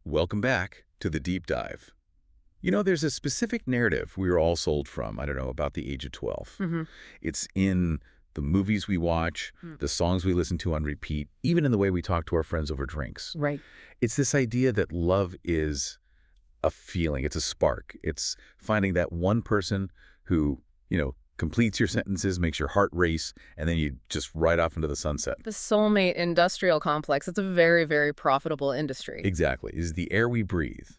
Welcome back to the deep dive. You know, there's a specific narrative we were all sold from, I don't know, about the age of 12. It's in the movies we watch, the songs we listen to on repeat, even in the way we talk to our friends over drinks. Right. It's this idea that love is a feeling, it's a spark. It's finding that one person who, completes your sentences, makes your heart race, and then you just ride off into the sunset. The soulmate industrial complex, it's a very, very profitable industry. Exactly. Is the air we breathe.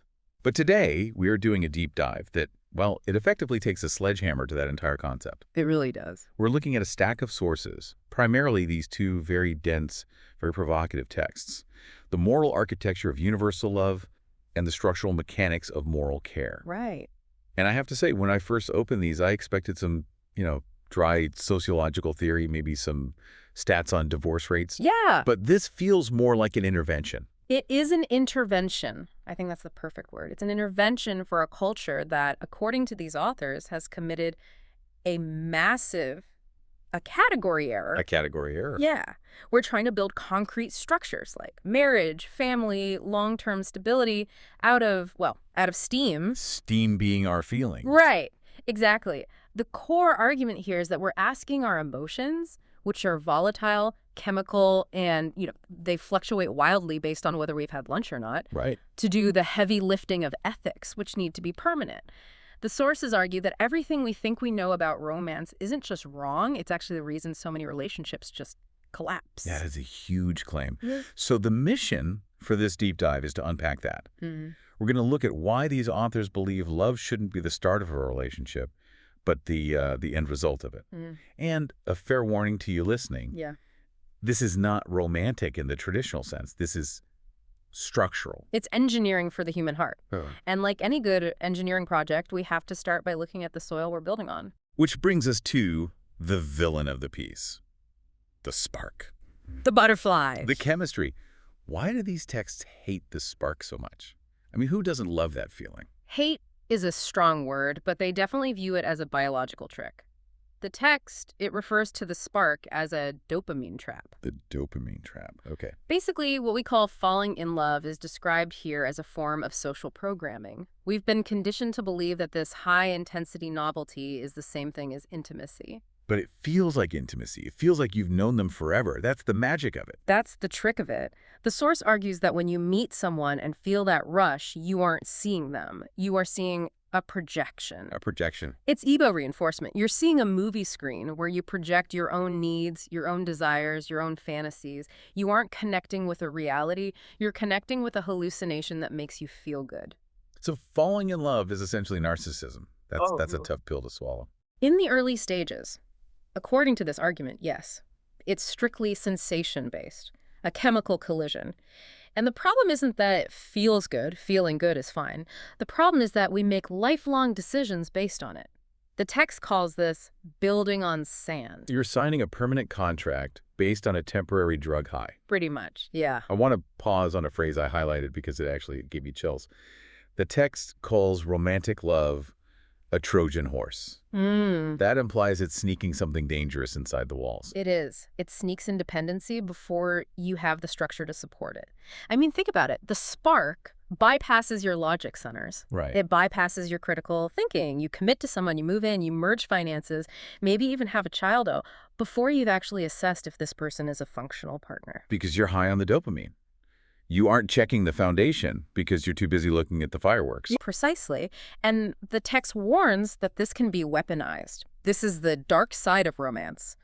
But today, we are doing a deep dive that, well, it effectively takes a sledgehammer to that entire concept. It really does. We're looking at a stack of sources, primarily these two very dense, very provocative texts. The moral architecture of universal love and the structural mechanics of moral care. Right. And I have to say, when I first opened these, I expected some, dry sociological theory, maybe some stats on divorce rates. Yeah. But this feels more like an intervention. It is an intervention. I think that's the perfect word. It's an intervention for a culture that, according to these authors, has committed a category error. A category error. Yeah. We're trying to build concrete structures like marriage, family, long-term stability out of steam. Steam being our feeling. Right. Exactly. The core argument here is that we're asking our emotions, which are volatile, chemical, and, they fluctuate wildly based on whether we've had lunch or not, Right. to do the heavy lifting of ethics, which need to be permanent. The sources argue that everything we think we know about romance isn't just wrong, it's actually the reason so many relationships just collapse. That is a huge claim. Yeah. So the mission for this deep dive is to unpack that. We're going to look at why these authors believe love shouldn't be the start of a relationship, but the end result of it. And a fair warning to you listening. Yeah. This is not romantic in the traditional sense. This is structural. It's engineering for the human heart. Oh. And like any good engineering project, we have to start by looking at the soil we're building on. Which brings us to the villain of the piece, the spark. The butterflies. The chemistry. Why do these texts hate the spark so much? I mean, who doesn't love that feeling? Hate is a strong word, but they definitely view it as a biological trick. The text, it refers to the spark as a dopamine trap. The dopamine trap. Okay. Basically, what we call falling in love is described here as a form of social programming. We've been conditioned to believe that this high-intensity novelty is the same thing as intimacy. But it feels like intimacy. It feels like you've known them forever. That's the magic of it. That's the trick of it. The source argues that when you meet someone and feel that rush, you aren't seeing them. You are seeing a projection. A projection. It's ego reinforcement. You're seeing a movie screen where you project your own needs, your own desires, your own fantasies. You aren't connecting with a reality. You're connecting with a hallucination that makes you feel good. So falling in love is essentially narcissism. That's a tough pill to swallow. In the early stages, according to this argument, yes, it's strictly sensation-based, a chemical collision. And the problem isn't that it feels good. Feeling good is fine. The problem is that we make lifelong decisions based on it. The text calls this building on sand. You're signing a permanent contract based on a temporary drug high. Pretty much, yeah. I want to pause on a phrase I highlighted because it actually gave me chills. The text calls romantic love a Trojan horse. That implies it's sneaking something dangerous inside the walls. It is. It sneaks in dependency before you have the structure to support it. I mean, think about it. The spark bypasses your logic centers. Right. It bypasses your critical thinking. You commit to someone, you move in, you merge finances, maybe even have a child before you've actually assessed if this person is a functional partner. Because you're high on the dopamine. You aren't checking the foundation because you're too busy looking at the fireworks. Precisely. And the text warns that this can be weaponized. This is the dark side of romance.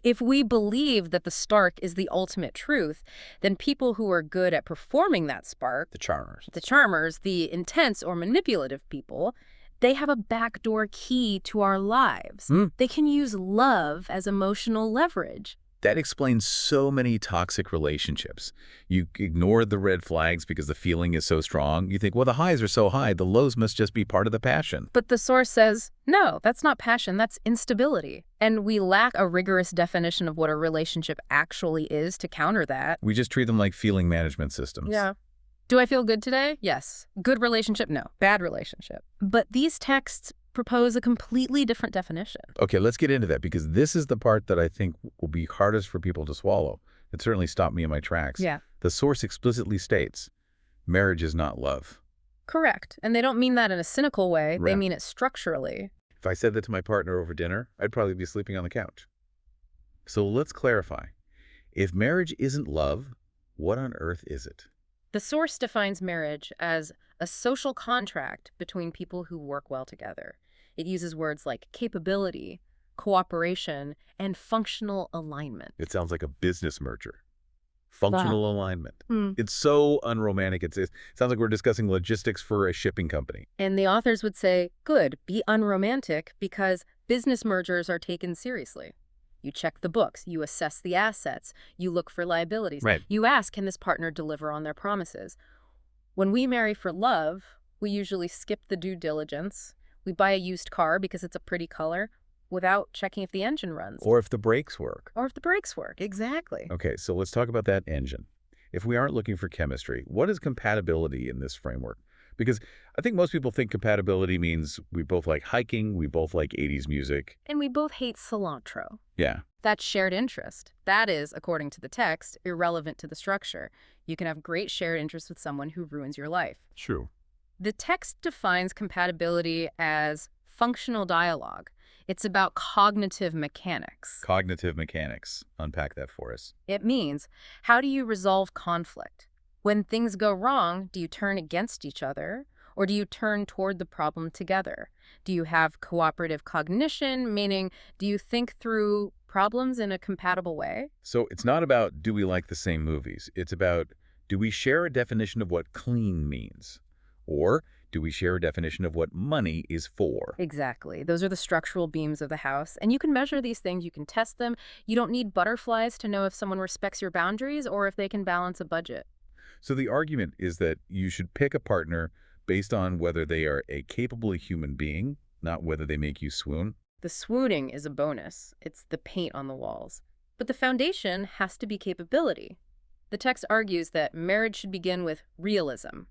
If we believe that the spark is the ultimate truth, then people who are good at performing that spark, the charmers, the intense or manipulative people, they have a backdoor key to our lives. They can use love as emotional leverage. That explains so many toxic relationships. You ignore the red flags because the feeling is so strong. You think, well, the highs are so high, the lows must just be part of the passion. But the source says, no, that's not passion, that's instability. And we lack a rigorous definition of what a relationship actually is to counter that. We just treat them like feeling management systems. Yeah. Do I feel good today? Yes. Good relationship? No. Bad relationship. But these texts propose a completely different definition. Okay, let's get into that because this is the part that I think will be hardest for people to swallow. It certainly stopped me in my tracks. Yeah. The source explicitly states, Marriage is not love. Correct. And they don't mean that in a cynical way. They Right. mean it structurally. If I said that to my partner over dinner, I'd probably be sleeping on the couch. So let's clarify. If marriage isn't love, what on earth is it? The source defines marriage as a social contract between people who work well together. It uses words like capability, cooperation, and functional alignment. It sounds like a business merger. Functional alignment. Hmm. It's so unromantic. It sounds like we're discussing logistics for a shipping company. And the authors would say, good, be unromantic because business mergers are taken seriously. You check the books, you assess the assets, you look for liabilities. Right. You ask, can this partner deliver on their promises? When we marry for love, we usually skip the due diligence. We buy a used car because it's a pretty color without checking if the engine runs. Or if the brakes work. Or if the brakes work. Exactly. Okay, so let's talk about that engine. If we aren't looking for chemistry, what is compatibility in this framework? Because I think most people think compatibility means we both like hiking, we both like 80s music. And we both hate cilantro. Yeah. That's shared interest. That is, according to the text, irrelevant to the structure. You can have great shared interest with someone who ruins your life. True. The text defines compatibility as functional dialogue. It's about cognitive mechanics. Cognitive mechanics. Unpack that for us. It means, how do you resolve conflict? When things go wrong, do you turn against each other, or do you turn toward the problem together? Do you have cooperative cognition, meaning do you think through problems in a compatible way? So it's not about do we like the same movies. It's about do we share a definition of what clean means? Or do we share a definition of what money is for? Exactly. Those are the structural beams of the house. And you can measure these things. You can test them. You don't need butterflies to know if someone respects your boundaries or if they can balance a budget. So the argument is that you should pick a partner based on whether they are a capable human being, not whether they make you swoon. The swooning is a bonus. It's the paint on the walls. But the foundation has to be capability. The text argues that marriage should begin with realism.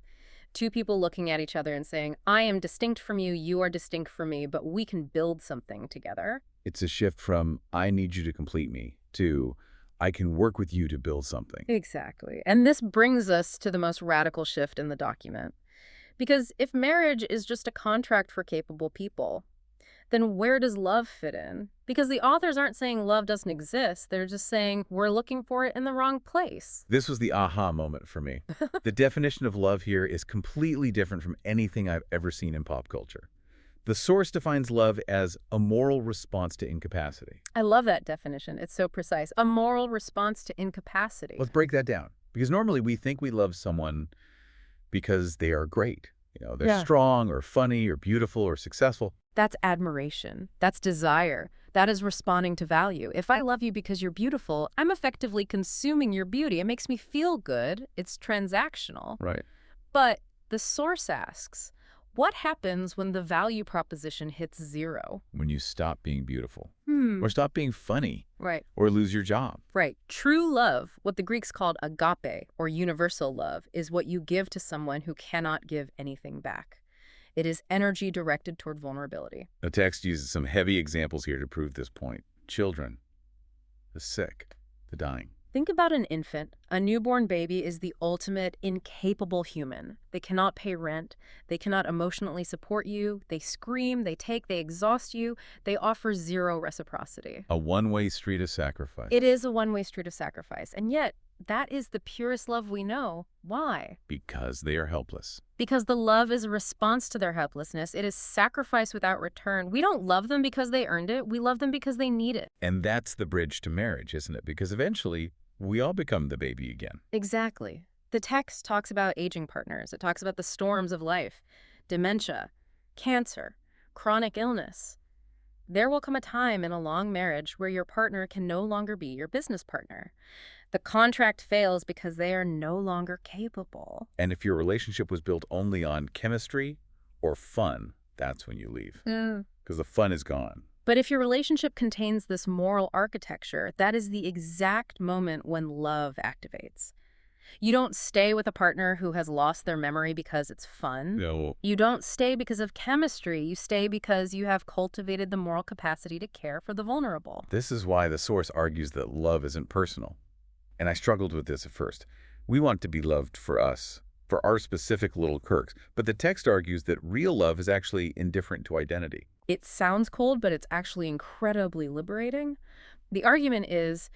Two people looking at each other and saying, I am distinct from you, you are distinct from me, but we can build something together. It's a shift from I need you to complete me to I can work with you to build something. Exactly. And this brings us to the most radical shift in the document. Because if marriage is just a contract for capable people, then where does love fit in? Because the authors aren't saying love doesn't exist. They're just saying we're looking for it in the wrong place. This was the aha moment for me. The definition of love here is completely different from anything I've ever seen in pop culture. The source defines love as a moral response to incapacity. I love that definition. It's so precise. A moral response to incapacity. Let's break that down. Because normally we think we love someone because they are great. You know, they're strong or funny or beautiful or successful. That's admiration. That's desire. That is responding to value. If I love you because you're beautiful, I'm effectively consuming your beauty. It makes me feel good. It's transactional. Right. But the source asks, what happens when the value proposition hits zero? When you stop being beautiful or stop being funny Right. or lose your job. Right. True love, what the Greeks called agape or universal love, is what you give to someone who cannot give anything back. It is energy directed toward vulnerability. The text uses some heavy examples here to prove this point. Children, the sick, the dying. Think about an infant. A newborn baby is the ultimate incapable human. They cannot pay rent. They cannot emotionally support you. They scream, they exhaust you. They offer zero reciprocity. A one-way street of sacrifice. It is a one-way street of sacrifice. And yet, that is the purest love we know. Why? Because they are helpless. Because the love is a response to their helplessness. It is sacrifice without return. We don't love them because they earned it. We love them because they need it. And that's the bridge to marriage, isn't it? Because eventually, we all become the baby again. Exactly. The text talks about aging partners. It talks about the storms of life, dementia, cancer, chronic illness. There will come a time in a long marriage where your partner can no longer be your business partner. The contract fails because they are no longer capable. And if your relationship was built only on chemistry or fun, that's when you leave. Because the fun is gone. But if your relationship contains this moral architecture, that is the exact moment when love activates. You don't stay with a partner who has lost their memory because it's fun. No. You don't stay because of chemistry. You stay because you have cultivated the moral capacity to care for the vulnerable. This is why the source argues that love isn't personal. And I struggled with this at first. We want to be loved for us, for our specific little quirks. But the text argues that real love is actually indifferent to identity. It sounds cold, but it's actually incredibly liberating. The argument is,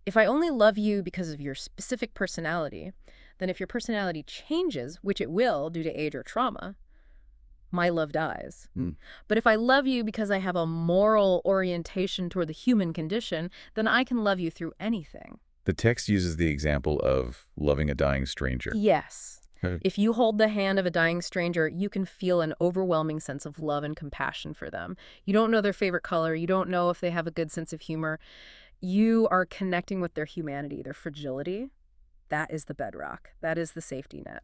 if I only love you because of your specific personality, then if your personality changes, which it will due to age or trauma, my love dies. But if I love you because I have a moral orientation toward the human condition, then I can love you through anything. The text uses the example of loving a dying stranger. Yes. Okay. If you hold the hand of a dying stranger, you can feel an overwhelming sense of love and compassion for them. You don't know their favorite color. You don't know if they have a good sense of humor. You are connecting with their humanity, their fragility. That is the bedrock. That is the safety net.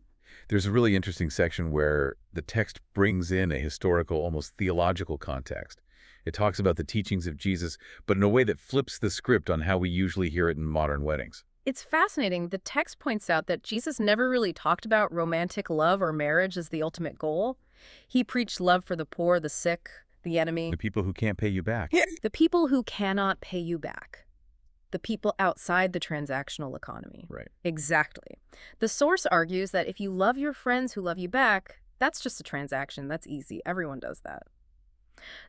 There's a really interesting section where the text brings in a historical, almost theological context. It talks about the teachings of Jesus, but in a way that flips the script on how we usually hear it in modern weddings. It's fascinating. The text points out that Jesus never really talked about romantic love or marriage as the ultimate goal. He preached love for the poor, the sick, the enemy. The people who can't pay you back. The people who cannot pay you back. The people outside the transactional economy. Right. Exactly. The source argues that if you love your friends who love you back, that's just a transaction. That's easy. Everyone does that.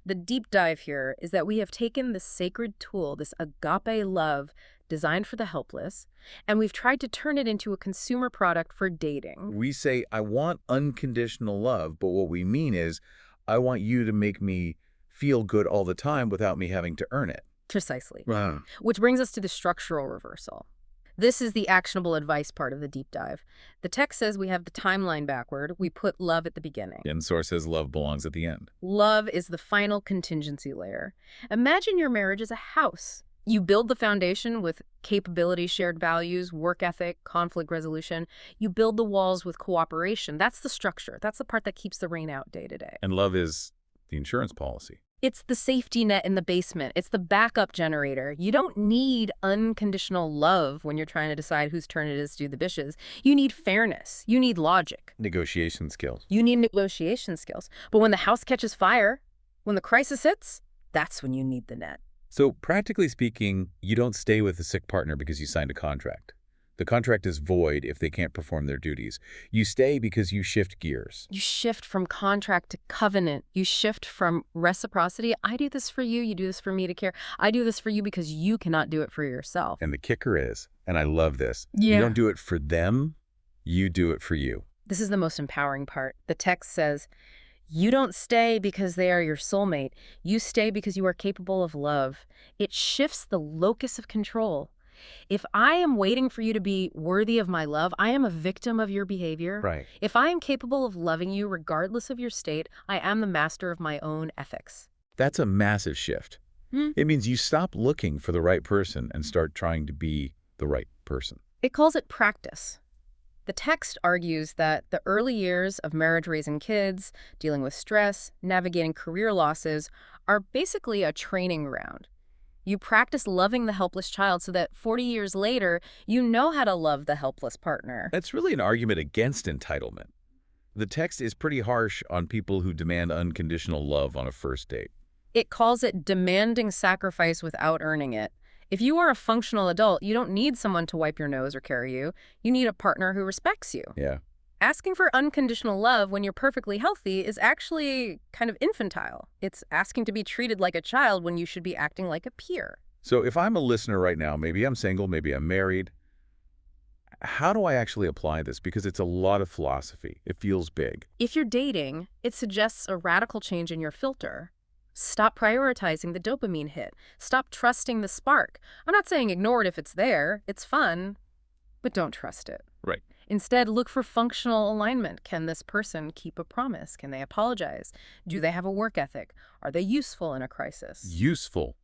The deep dive here is that we have taken this sacred tool, this agape love designed for the helpless, and we've tried to turn it into a consumer product for dating. We say, I want unconditional love, but what we mean is, I want you to make me feel good all the time without me having to earn it. Precisely. Wow. Which brings us to the structural reversal. This is the actionable advice part of the deep dive. The text says we have the timeline backward. We put love at the beginning. And source says love belongs at the end. Love is the final contingency layer. Imagine your marriage as a house. You build the foundation with capability, shared values, work ethic, conflict resolution. You build the walls with cooperation. That's the structure. That's the part that keeps the rain out day to day. And love is the insurance policy. It's the safety net in the basement. It's the backup generator. You don't need unconditional love when you're trying to decide whose turn it is to do the dishes. You need fairness. You need logic. Negotiation skills. You need negotiation skills. But when the house catches fire, when the crisis hits, that's when you need the net. So practically speaking, you don't stay with a sick partner because you signed a contract. The contract is void if they can't perform their duties. You stay because you shift gears. You shift from contract to covenant. You shift from reciprocity. I do this for you. You do this for me to care. I do this for you because you cannot do it for yourself. And the kicker is, and I love this, Yeah. You don't do it for them, you do it for you. This is the most empowering part. The text says, you don't stay because they are your soulmate. You stay because you are capable of love. It shifts the locus of control. If I am waiting for you to be worthy of my love, I am a victim of your behavior. Right. If I am capable of loving you regardless of your state, I am the master of my own ethics. That's a massive shift. It means you stop looking for the right person and start trying to be the right person. It calls it practice. The text argues that the early years of marriage, raising kids, dealing with stress, navigating career losses are basically a training ground. You practice loving the helpless child so that 40 years later, you know how to love the helpless partner. That's really an argument against entitlement. The text is pretty harsh on people who demand unconditional love on a first date. It calls it demanding sacrifice without earning it. If you are a functional adult, you don't need someone to wipe your nose or carry you. You need a partner who respects you. Yeah. Asking for unconditional love when you're perfectly healthy is actually kind of infantile. It's asking to be treated like a child when you should be acting like a peer. So if I'm a listener right now, maybe I'm single, maybe I'm married, how do I actually apply this? Because it's a lot of philosophy. It feels big. If you're dating, it suggests a radical change in your filter. Stop prioritizing the dopamine hit. Stop trusting the spark. I'm not saying ignore it if it's there. It's fun, but don't trust it. Right. Instead, look for functional alignment. Can this person keep a promise? Can they apologize? Do they have a work ethic? Are they useful in a crisis? Useful.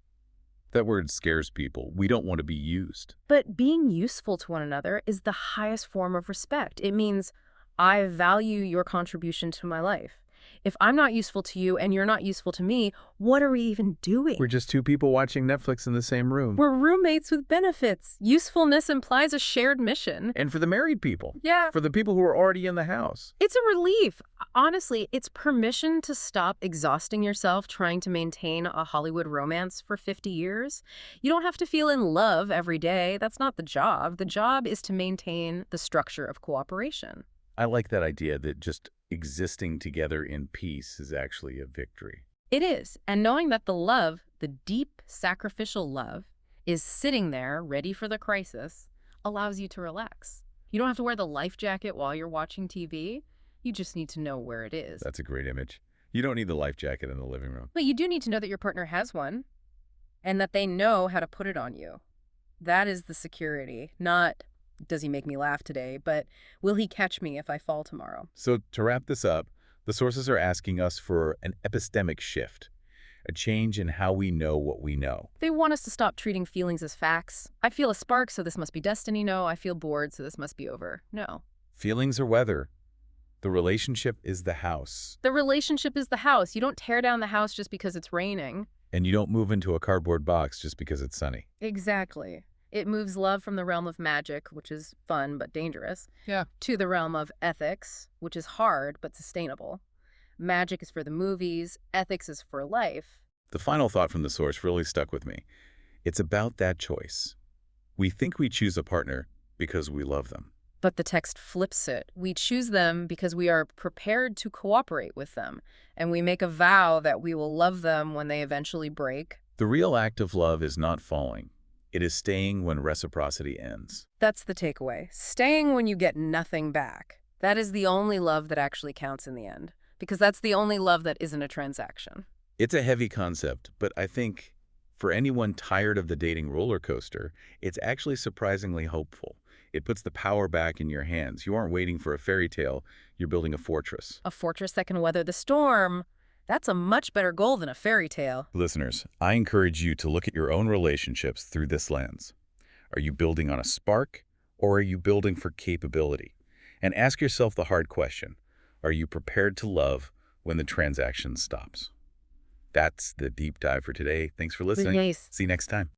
That word scares people. We don't want to be used. But being useful to one another is the highest form of respect. It means I value your contribution to my life. If I'm not useful to you and you're not useful to me, what are we even doing? We're just two people watching Netflix in the same room. We're roommates with benefits. Usefulness implies a shared mission. And for the married people. Yeah. For the people who are already in the house. It's a relief. Honestly, it's permission to stop exhausting yourself trying to maintain a Hollywood romance for 50 years. You don't have to feel in love every day. That's not the job. The job is to maintain the structure of cooperation. I like that idea that just existing together in peace is actually a victory. It is. And knowing that the love, the deep sacrificial love, is sitting there ready for the crisis allows you to relax. You don't have to wear the life jacket while you're watching TV. You just need to know where it is. That's a great image. You don't need the life jacket in the living room. But you do need to know that your partner has one and that they know how to put it on you. That is the security, not does he make me laugh today, but will he catch me if I fall tomorrow? So to wrap this up, the sources are asking us for an epistemic shift, a change in how we know what we know. They want us to stop treating feelings as facts. I feel a spark, so this must be destiny. No, I feel bored, so this must be over. No. Feelings are weather. The relationship is the house. The relationship is the house. You don't tear down the house just because it's raining. And you don't move into a cardboard box just because it's sunny. Exactly. It moves love from the realm of magic, which is fun but dangerous, Yeah. to the realm of ethics, which is hard but sustainable. Magic is for the movies, ethics is for life. The final thought from the source really stuck with me. It's about that choice. We think we choose a partner because we love them. But the text flips it. We choose them because we are prepared to cooperate with them, and we make a vow that we will love them when they eventually break. The real act of love is not falling. It is staying when reciprocity ends. That's the takeaway. Staying when you get nothing back. That is the only love that actually counts in the end, because that's the only love that isn't a transaction. It's a heavy concept, but I think for anyone tired of the dating roller coaster, it's actually surprisingly hopeful. It puts the power back in your hands. You aren't waiting for a fairy tale. You're building a fortress. A fortress that can weather the storm. That's a much better goal than a fairy tale. Listeners, I encourage you to look at your own relationships through this lens. Are you building on a spark, or are you building for capability? And ask yourself the hard question. Are you prepared to love when the transaction stops? That's the deep dive for today. Thanks for listening. Nice. See you next time.